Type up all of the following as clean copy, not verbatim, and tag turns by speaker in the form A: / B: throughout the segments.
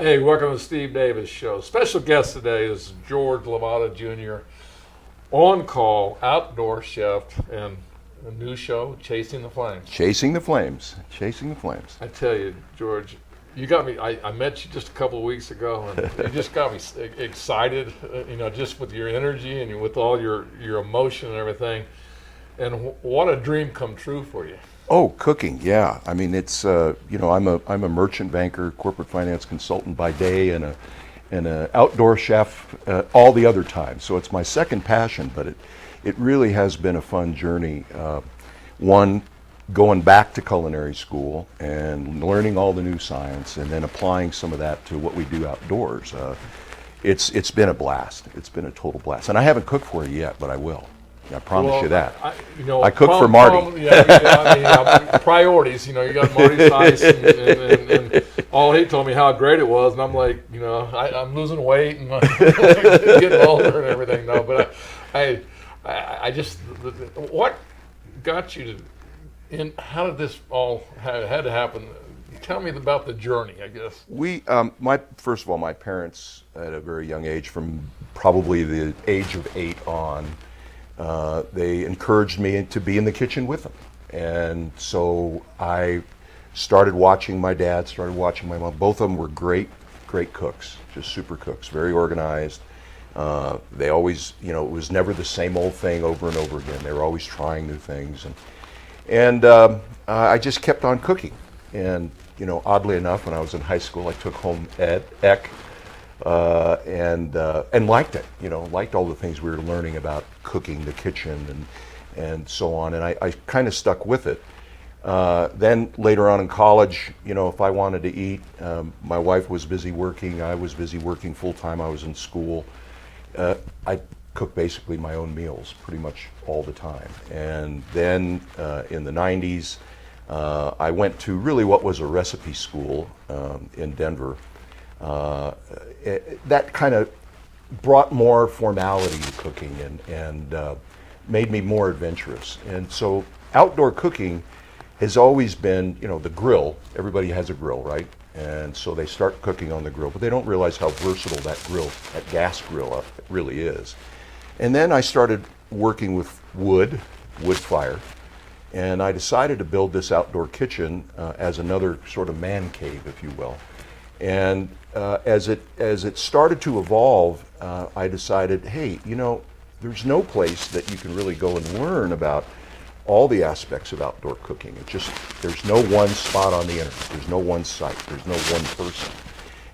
A: Hey, welcome to Steve Davis Show. Special guest today is George Lovato Jr., on-call outdoor chef, and a new show, Chasing the Flames.
B: Chasing the Flames. Chasing the Flames.
A: I tell you, George, you got me. I met you just a couple of weeks ago, and you just got me excited. Just with your energy and with all your emotion and everything. And what a dream come true for you.
B: Oh, cooking, yeah. I mean, it's I'm a merchant banker, corporate finance consultant by day, and a outdoor chef all the other time. So it's my second passion, but it really has been a fun journey. One, going back to culinary school and learning all the new science, and then applying some of that to what we do outdoors. It's been a blast. It's been a total blast, and I haven't cooked for you yet, but I will. I promise you that. I cook for Marty.
A: Priorities. You got Marty's ice, and all he told me how great it was, and I'm like, I'm losing weight and getting older and everything. No, but I just, what got you to, how did this all had to happen? Tell me about the journey, I guess.
B: First of all, my parents at a very young age, from probably the age of 8 on. They encouraged me to be in the kitchen with them. And so I started watching my dad, started watching my mom. Both of them were great cooks, just super cooks, very organized. They always, it was never the same old thing over and over again. They were always trying new things. And I just kept on cooking. And, oddly enough, when I was in high school, I took home ec. And liked it, liked all the things we were learning about cooking, the kitchen, and so on. And I kind of stuck with it. Then later on in college, if I wanted to eat, my wife was busy working, I was busy working full time, I was in school. I cooked basically my own meals pretty much all the time. And then in the 90s, I went to really what was a recipe school in Denver. That kind of brought more formality to cooking and made me more adventurous. And so outdoor cooking has always been, the grill. Everybody has a grill, right? And so they start cooking on the grill, but they don't realize how versatile that gas grill really is. And then I started working with wood fire, and I decided to build this outdoor kitchen as another sort of man cave, if you will. And as it started to evolve, I decided, hey, there's no place that you can really go and learn about all the aspects of outdoor cooking. There's no one spot on the internet. There's no one site. There's no one person.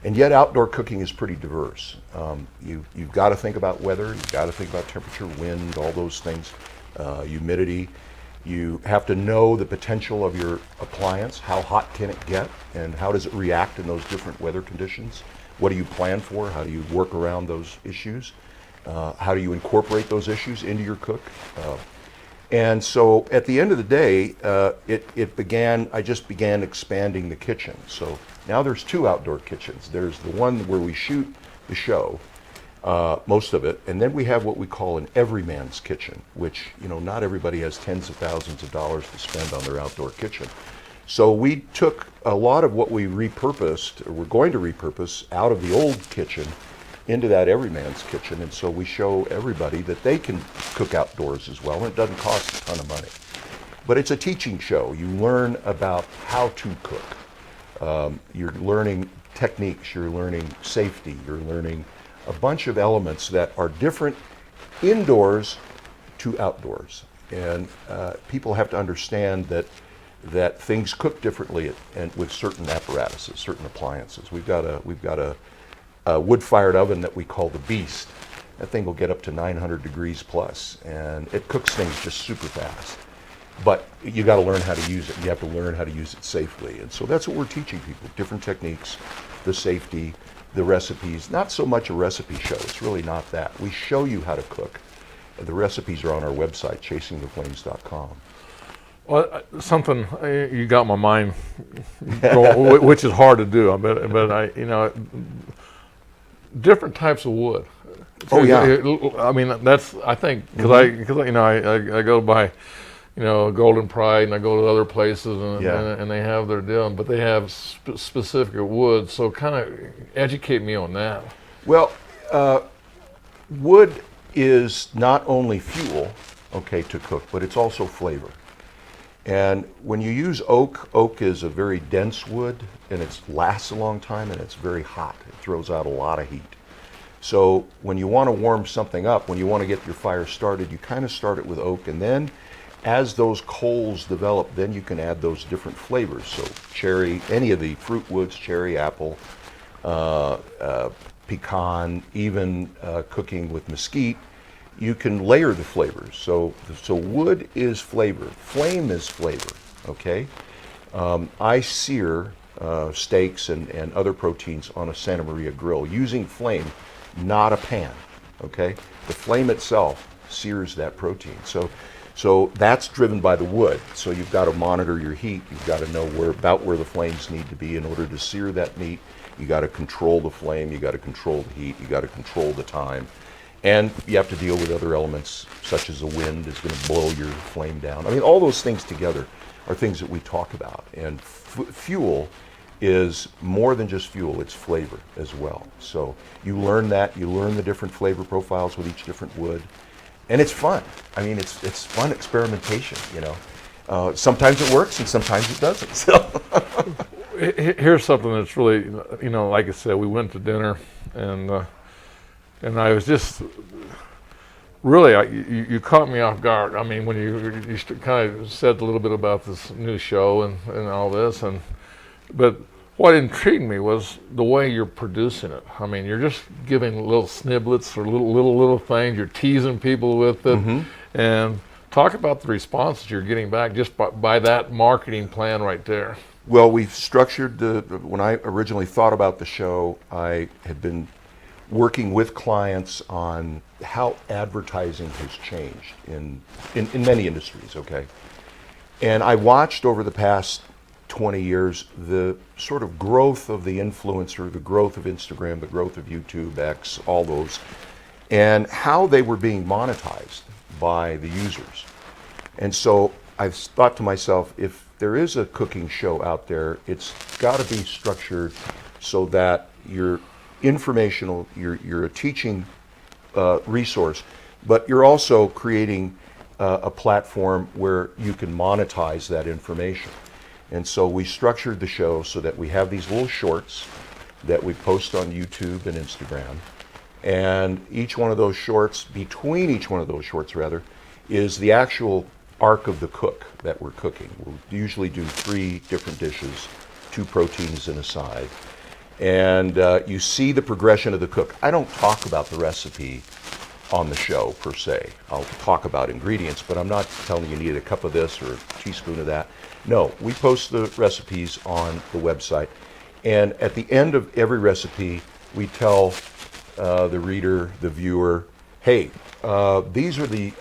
B: And yet outdoor cooking is pretty diverse. You've got to think about weather. You've got to think about temperature, wind, all those things, humidity. You have to know the potential of your appliance. How hot can it get, and how does it react in those different weather conditions? What do you plan for? How do you work around those issues? How do you incorporate those issues into your cook? And so at the end of the day, I just began expanding the kitchen. So now there's 2 outdoor kitchens. There's the one where we shoot the show, most of it, and then we have what we call an everyman's kitchen, which not everybody has tens of thousands of dollars to spend on their outdoor kitchen. So we took a lot of what we repurposed, or we're going to repurpose, out of the old kitchen into that everyman's kitchen, and so we show everybody that they can cook outdoors as well, and it doesn't cost a ton of money. But it's a teaching show. You learn about how to cook. You're learning techniques, you're learning safety, you're learning a bunch of elements that are different indoors to outdoors. And people have to understand that things cook differently and with certain apparatuses, certain appliances. We've got a wood-fired oven that we call the Beast. That thing will get up to 900 degrees plus, and it cooks things just super fast. But you got to learn how to use it. You have to learn how to use it safely. And so that's what we're teaching people, different techniques, the safety, the recipes. Not so much a recipe show. It's really not that. We show you how to cook. The recipes are on our website, chasingtheflames.com.
A: Well, something you got my mind going, which is hard to do. But different types of wood.
B: Oh yeah.
A: I mean, that's, I think, because I go by, Golden Pride, and I go to other places, and,
B: Yeah.
A: and they have their deal, but they have specific wood. So kind of educate me on that.
B: Well, wood is not only fuel, okay, to cook, but it's also flavor. And when you use oak is a very dense wood, and it lasts a long time, and it's very hot. It throws out a lot of heat. So when you want to warm something up, when you want to get your fire started, you kind of start it with oak, and then as those coals develop, then you can add those different flavors. So cherry, any of the fruit woods, cherry, apple, pecan, even cooking with mesquite, you can layer the flavors. So wood is flavor, flame is flavor, okay? I sear steaks and other proteins on a Santa Maria grill using flame, not a pan, okay? The flame itself sears that protein. So that's driven by the wood. So you've got to monitor your heat. You've got to know about where the flames need to be in order to sear that meat. You got to control the flame. You got to control the heat. You got to control the time. And you have to deal with other elements, such as the wind is going to blow your flame down. I mean, all those things together are things that we talk about. And fuel is more than just fuel, it's flavor as well. So you learn that, you learn the different flavor profiles with each different wood. And it's fun. I mean, it's fun experimentation, Sometimes it works and sometimes it doesn't. So
A: Here's something that's really, like I said, we went to dinner, and I was just really, you caught me off guard. I mean, when you kind of said a little bit about this new show and all this, but what intrigued me was the way you're producing it. I mean, you're just giving little sniblets or little things. You're teasing people with it, and talk about the responses you're getting back just by that marketing plan right there.
B: Well, we've structured when I originally thought about the show, I had been working with clients on how advertising has changed in many industries, okay? And I watched over the past 20 years the sort of growth of the influencer, the growth of Instagram, the growth of YouTube, X, all those, and how they were being monetized by the users. And so I've thought to myself, if there is a cooking show out there, it's got to be structured so that you're informational, you're a teaching resource, but you're also creating a platform where you can monetize that information. And so we structured the show so that we have these little shorts that we post on YouTube and Instagram. And each one of those shorts, between each one of those shorts rather, is the actual arc of the cook that we're cooking. We'll usually do 3 different dishes, 2 proteins and a side. And you see the progression of the cook. I don't talk about the recipe on the show per se. I'll talk about ingredients, but I'm not telling you need a cup of this or a teaspoon of that. No, we post the recipes on the website. And at the end of every recipe, we tell the reader, the viewer, hey, these are the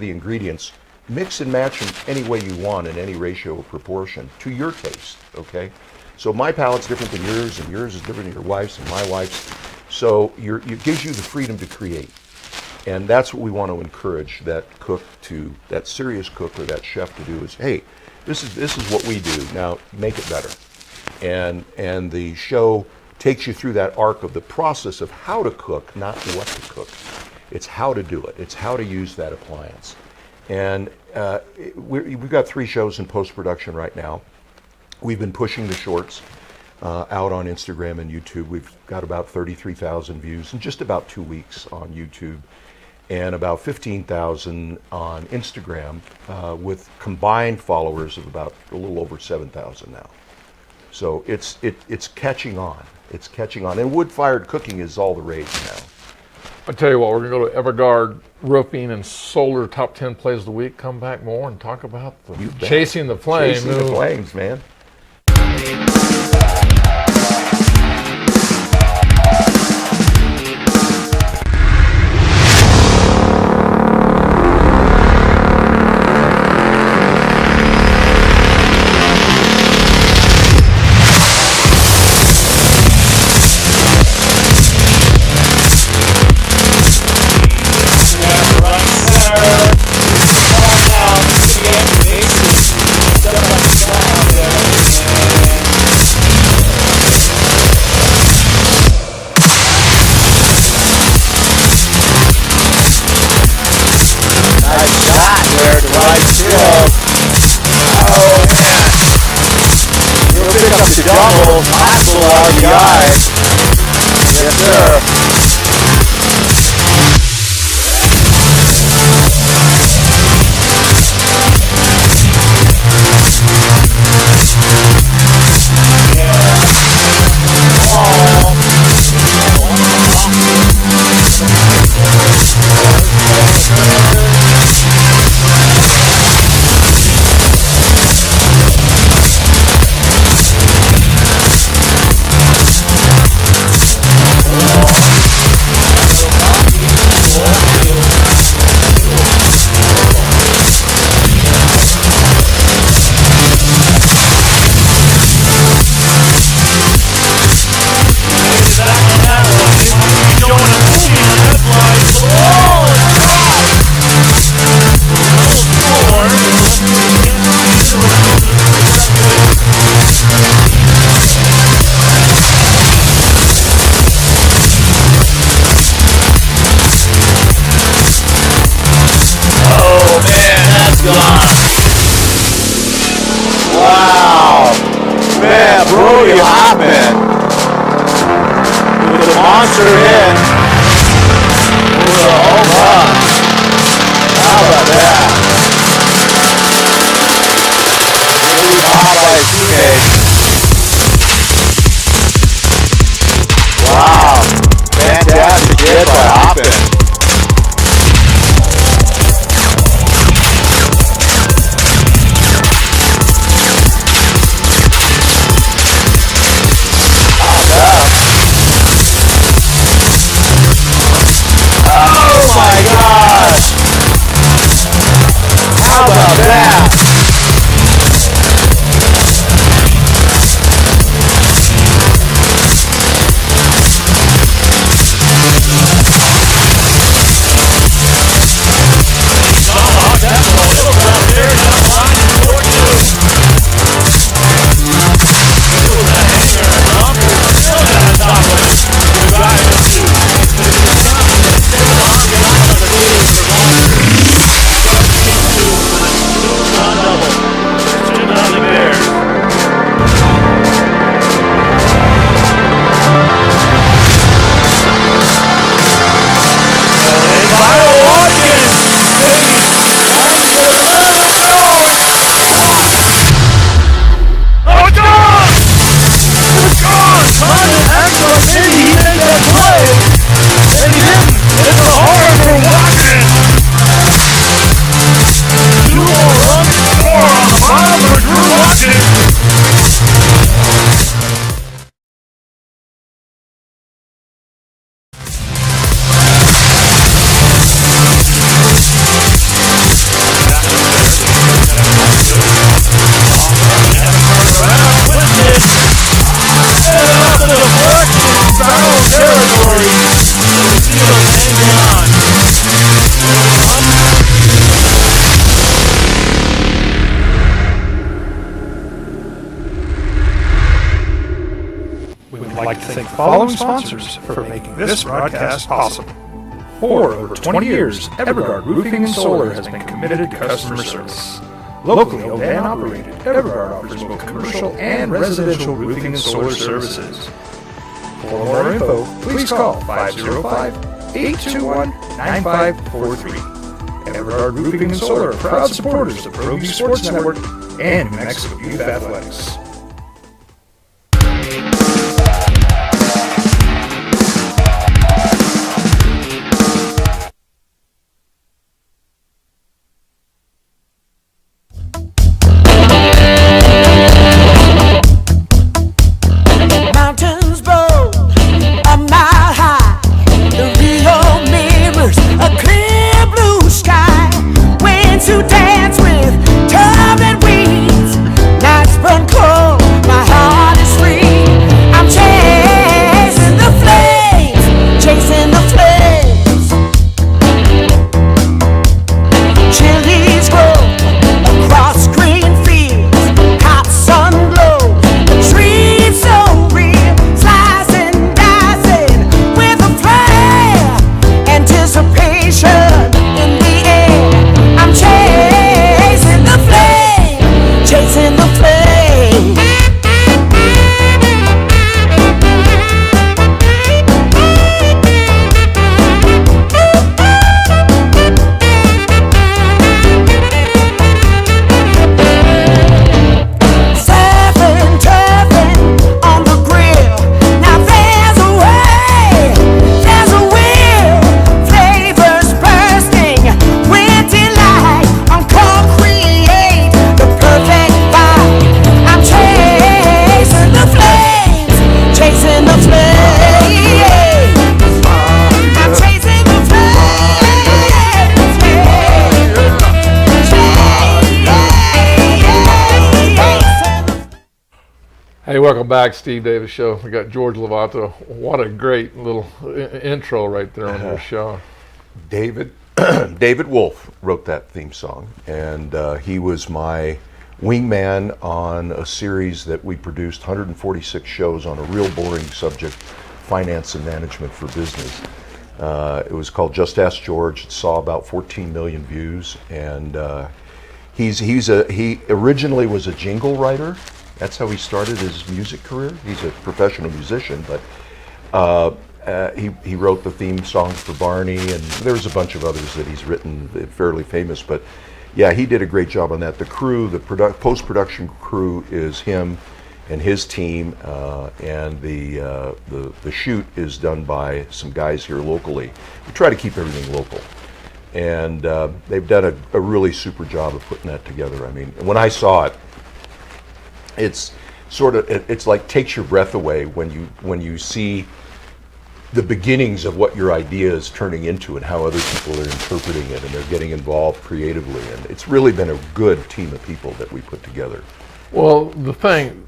B: ingredients. Mix and match them any way you want in any ratio or proportion to your taste, okay? So my palate's different than yours, and yours is different than your wife's and my wife's. So it gives you the freedom to create. And that's what we want to encourage that cook to, that serious cook or that chef to do is, hey, this is what we do. Now make it better. And the show takes you through that arc of the process of how to cook, not what to cook. It's how to do it. It's how to use that appliance. And we've got 3 shows in post-production right now. We've been pushing the shorts out on Instagram and YouTube. We've got about 33,000 views in just about 2 weeks on YouTube, and about 15,000 on Instagram, with combined followers of about a little over 7,000 now. So it's catching on. It's catching on. And wood-fired cooking is all the rage now.
A: I tell you what, we're going to go to Evergard Roofing and Solar Top 10 Plays of the Week. Come back more and talk about chasing the flame.
B: Chasing the flames, man.
C: Right center. Ball down. Brody hopping with the monster hit with a home run. How about that? Really hot by his teammate. Wow, fantastic hit by Hoppin. How about that?
D: I'd like to thank the following sponsors for making this broadcast possible. For over 20 years, Everguard Roofing and Solar has been committed to customer service. Locally owned and operated, Everguard offers both commercial and residential roofing and solar services. For more info, please call 505-821-9543. Everguard Roofing and Solar are proud supporters of Pro Youth Sports Network and New Mexico Youth Athletics.
A: Hey, welcome back, Steve Davis Show. We got George Lovato. What a great little intro right there on your show.
B: David Wolf wrote that theme song, and he was my wingman on a series that we produced, 146 shows on a real boring subject, finance and management for business. It was called Just Ask George. It saw about 14 million views, and he originally was a jingle writer, That's how he started his music career. He's a professional musician, but he wrote the theme songs for Barney, and there's a bunch of others that he's written, fairly famous. But yeah, he did a great job on that. The crew, the post-production crew, is him and his team, and the shoot is done by some guys here locally. We try to keep everything local, and they've done a really super job of putting that together. I mean, when I saw it, it's like takes your breath away when you see the beginnings of what your idea is turning into and how other people are interpreting it, and they're getting involved creatively. And it's really been a good team of people that we put together.
A: Well, the thing,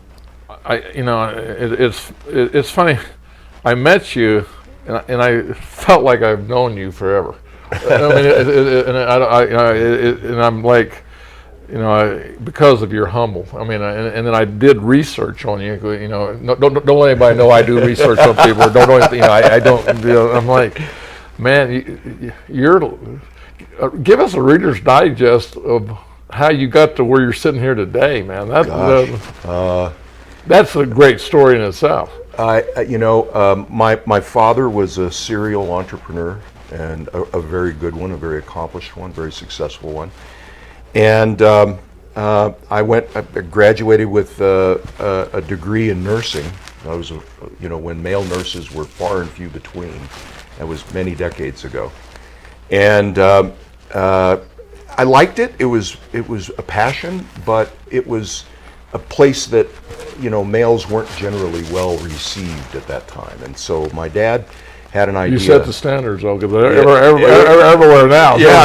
A: it's funny. I met you, and I felt like I've known you forever. I mean, and I'm like, because of your humble. I mean, and then I did research on you. Don't let anybody know I do research on people. Don't know anything. I don't. I'm like, man, you're. Give us a Reader's Digest of how you got to where you're sitting here today, man. That's a great story in itself.
B: My father was a serial entrepreneur, and a very good one, a very accomplished one, very successful one. And I graduated with a degree in nursing. I was, when male nurses were far and few between. That was many decades ago. And I liked it. It was a passion, but it was a place that, males weren't generally well received at that time. And so my dad had an idea.
A: You set the standards, though, because they're everywhere now.
B: Yeah,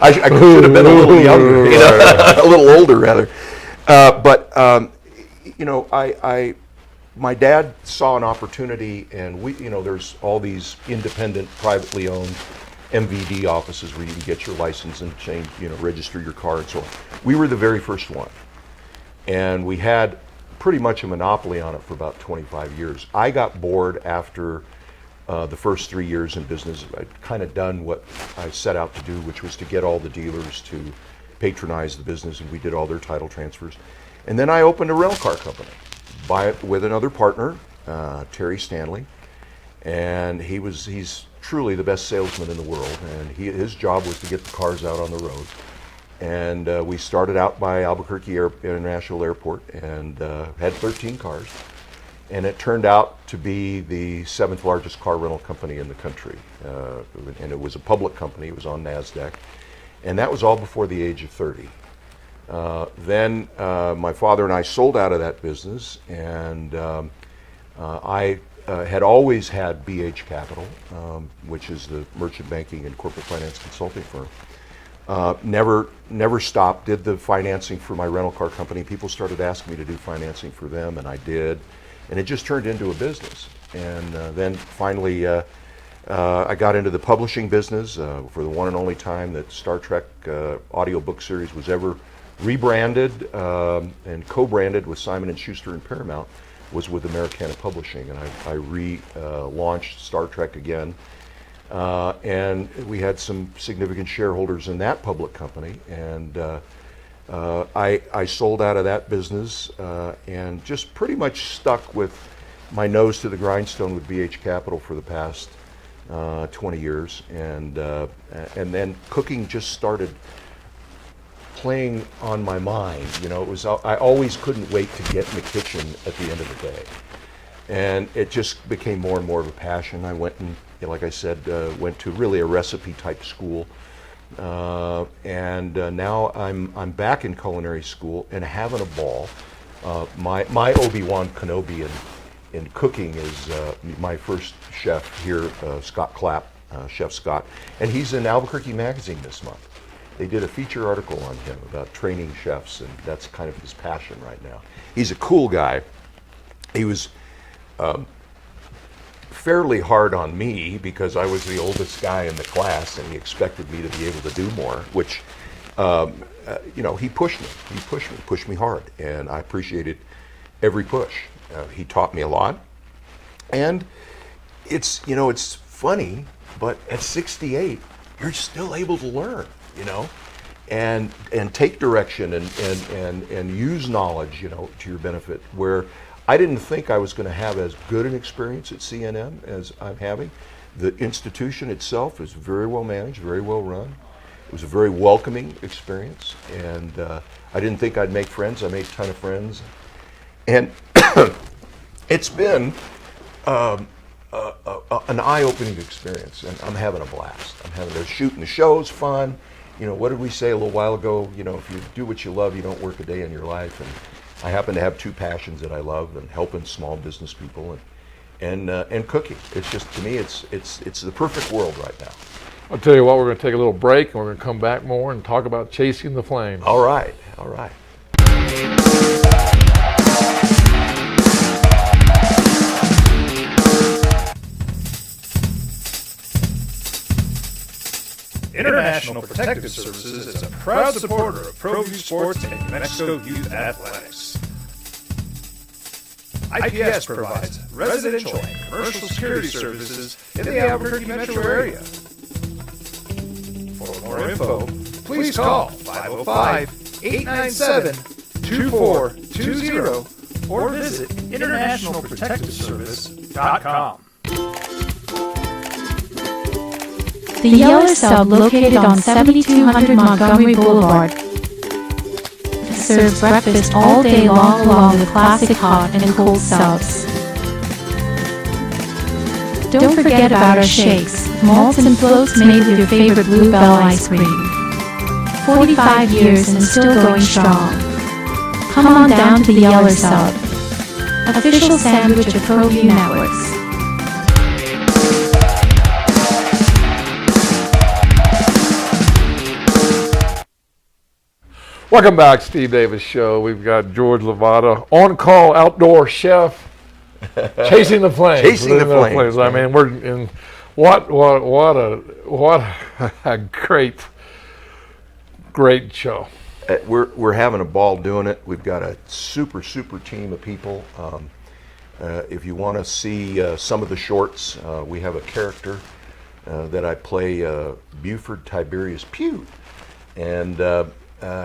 B: I should have been a little younger, a little older rather. My dad saw an opportunity, and there's all these independent, privately owned MVD offices where you can get your license and change, register your car and so on. We were the very first one, and we had pretty much a monopoly on it for about 25 years. I got bored after the first 3 years in business. I'd kind of done what I set out to do, which was to get all the dealers to patronize the business, and we did all their title transfers. And then I opened a rental car company with another partner, Terry Stanley, and he's truly the best salesman in the world, and his job was to get the cars out on the road. And we started out by Albuquerque International Airport and had 13 cars. And it turned out to be the 7th largest car rental company in the country. And it was a public company. It was on NASDAQ. And that was all before the age of 30. Then my father and I sold out of that business. And I had always had BH Capital, which is the merchant banking and corporate finance consulting firm. Never stopped, did the financing for my rental car company. People started asking me to do financing for them, and I did. And it just turned into a business. And then finally, I got into the publishing business for the one and only time that Star Trek audiobook series was ever rebranded and co-branded with Simon & Schuster and Paramount was with Americana Publishing. And I relaunched Star Trek again. And we had some significant shareholders in that public company. And I sold out of that business and just pretty much stuck with my nose to the grindstone with BH Capital for the past 20 years. And then cooking just started playing on my mind. I always couldn't wait to get in the kitchen at the end of the day. And it just became more and more of a passion. I went and, like I said, went to really a recipe type school. And now I'm back in culinary school and having a ball. My Obi-Wan Kenobi in cooking is my first chef here, Scott Clapp, Chef Scott, and he's in Albuquerque Magazine this month. They did a feature article on him about training chefs, and that's kind of his passion right now. He's a cool guy. He was fairly hard on me because I was the oldest guy in the class, and he expected me to be able to do more, which, he pushed me. He pushed me hard, and I appreciated every push. He taught me a lot. And it's funny, but at 68, you're still able to learn, and take direction and use knowledge, you know, to your benefit. Where I didn't think I was going to have as good an experience at CNM as I'm having. The institution itself is very well managed, very well run. It was a very welcoming experience, and I didn't think I'd make friends. I made a ton of friends, and it's been an eye-opening experience, and I'm having a blast. They're shooting the shows, fun. You know, what did we say a little while ago? You know, if you do what you love, you don't work a day in your life. And I happen to have two passions that I love, and helping small business people and cooking. It's just, to me, it's the perfect world right now.
A: I'll tell you what, we're going to take a little break, and we're going to come back more and talk about chasing the flames.
B: All right.
D: International Protective Services is a proud supporter of ProView Sports and New Mexico Youth Athletics. IPS provides residential and commercial security services in the Albuquerque metro area. For more info, please call 505-897-2420 or visit internationalprotectiveservice.com.
E: The Yeller Sub, located on 7200 Montgomery Boulevard, serves breakfast all day long along with classic hot and cold subs. Don't forget about our shakes, malts and floats made with your favorite Bluebell ice cream. 45 years and still going strong. Come on down to the Yeller Sub, official sandwich of ProView Networks.
A: Welcome back, Steve Davis Show. We've got George Lovato, on-call outdoor chef, chasing the flames.
B: Chasing the flames.
A: I mean, we're in what a great show.
B: We're having a ball doing it. We've got a super team of people. If you want to see some of the shorts, we have a character that I play, Buford Tiberius Pugh, and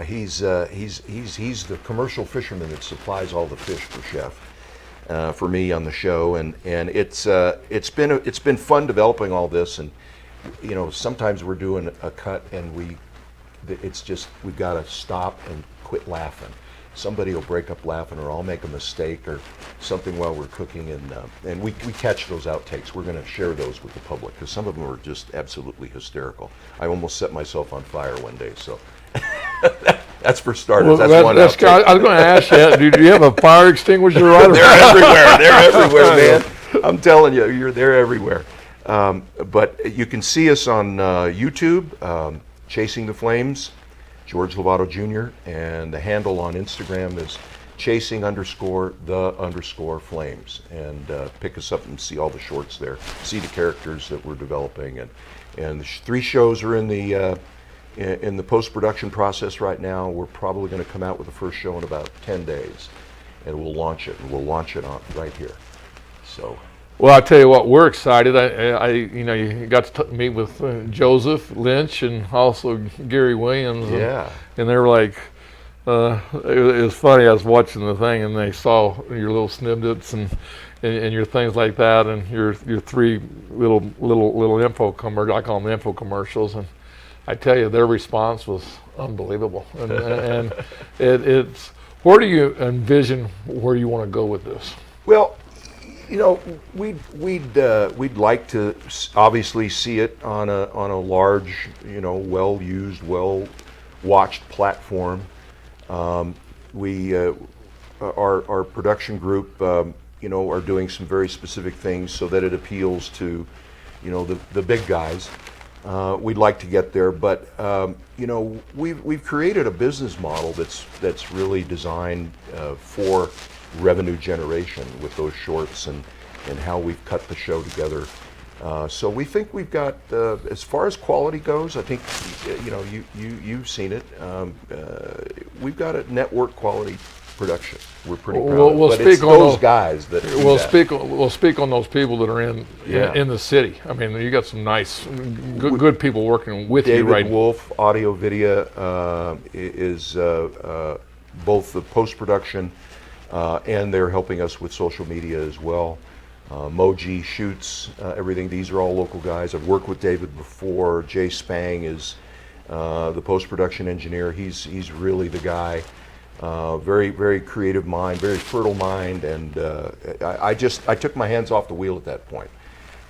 B: he's the commercial fisherman that supplies all the fish for Chef, for me on the show, and it's been fun developing all this, and you know, sometimes we're doing a cut and we've got to stop and quit laughing. Somebody will break up laughing, or I'll make a mistake or something while we're cooking, and we catch those outtakes. We're going to share those with the public because some of them are just absolutely hysterical. I almost set myself on fire one day, so. That's for starters.
A: Well,
B: that's one outtake.
A: I was going to ask you, do you have a fire extinguisher right
B: They're everywhere. They're everywhere, man. I'm telling you, they're everywhere. But you can see us on YouTube, Chasing the Flames, George Lovato Jr., and the handle on Instagram is chasing_the_flames. And pick us up and see all the shorts there. See the characters that we're developing, and the 3 shows are in the post-production process right now. We're probably going to come out with the first show in about 10 days, and we'll launch it on right here. So,
A: well, I tell you what, we're excited. You got to meet with Joseph Lynch and also Gary Williams.
B: Yeah.
A: And they were like, it was funny. I was watching the thing, and they saw your little snippets and your things like that, and your 3 little info commercials. I call them info commercials, and I tell you, their response was unbelievable. And it's, where do you envision where you want to go with this?
B: Well, you know, we'd like to obviously see it on a large, you know, well-used, well-watched platform. Our production group, you know, are doing some very specific things so that it appeals to, you know, the big guys. We'd like to get there, but you know, we've created a business model that's really designed for revenue generation with those shorts and how we've cut the show together. So we think we've got, as far as quality goes, I think, you know, you've seen it. We've got a network quality production. We're pretty proud.
A: We'll-
B: of it.
A: we'll
B: But it's
A: speak on
B: those
A: those-
B: guys that do
A: We'll
B: that.
A: we'll speak on those people that are in the city. I mean, you got some nice, good people working with you
B: David
A: right.
B: Wolf, Audio Video, is both the post-production and they're helping us with social media as well. Moji shoots everything. These are all local guys. I've worked with David before. Jay Spang is the post-production engineer. He's really the guy. Very, very creative mind, very fertile mind, and I took my hands off the wheel at that point.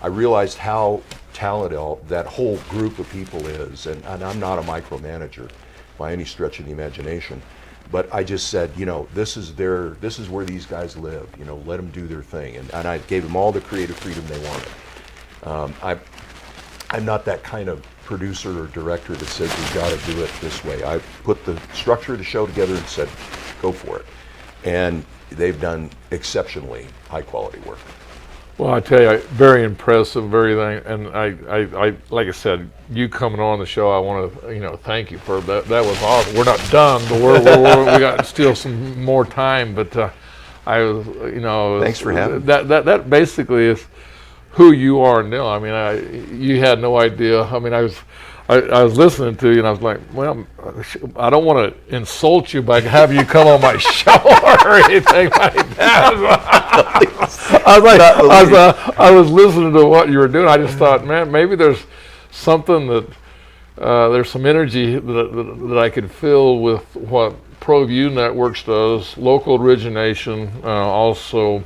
B: I realized how talented that whole group of people is, and I'm not a micromanager by any stretch of the imagination, but I just said, this is where these guys live. Let them do their thing, and I gave them all the creative freedom they wanted. I'm not that kind of producer or director that says we've got to do it this way. I put the structure of the show together and said, go for it. And they've done exceptionally high quality work.
A: Well, I tell you, very impressive, very thing. And I like I said, you coming on the show, I want to, thank you for that. That was awesome. We're not done, but we got still some more time. But I was,
B: Thanks for having me.
A: That basically is who you are now. I mean, you had no idea. I mean, I was listening to you, and I was like, well, I don't want to insult you by having you come on my show or anything like that. I was listening to what you were doing. I just thought, man, maybe there's something that there's some energy that I could feel with what ProView Networks does, local origination, also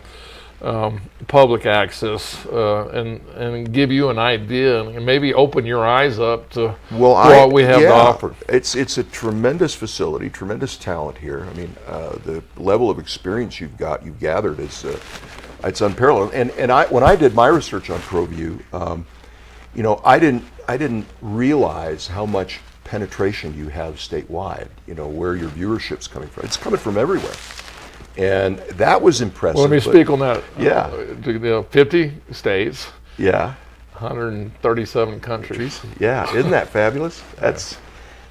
A: public access, and give you an idea and maybe open your eyes up to what we have to offer.
B: It's a tremendous facility, tremendous talent here. I mean, the level of experience you've gathered is it's unparalleled. And when I did my research on ProView, I didn't realize how much penetration you have statewide. Where your viewership's coming from. It's coming from everywhere. And that was impressive.
A: Well, let me speak on that.
B: Yeah.
A: 50 states.
B: Yeah.
A: 137 countries.
B: Yeah. Isn't that fabulous?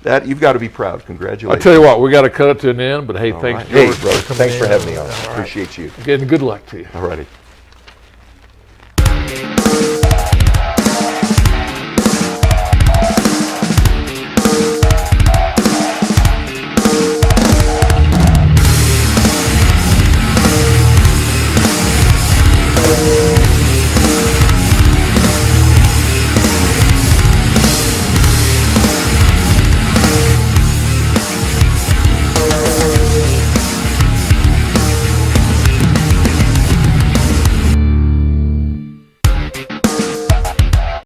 B: That you've got to be proud. Congratulations.
A: I tell you what, we got to cut it to an end. But hey, thanks,
B: right. Hey,
A: George.
B: brother.
A: For coming
B: Thanks for
A: in.
B: having me on.
A: All right.
B: Appreciate you.
A: Again, good luck to you.
B: All righty.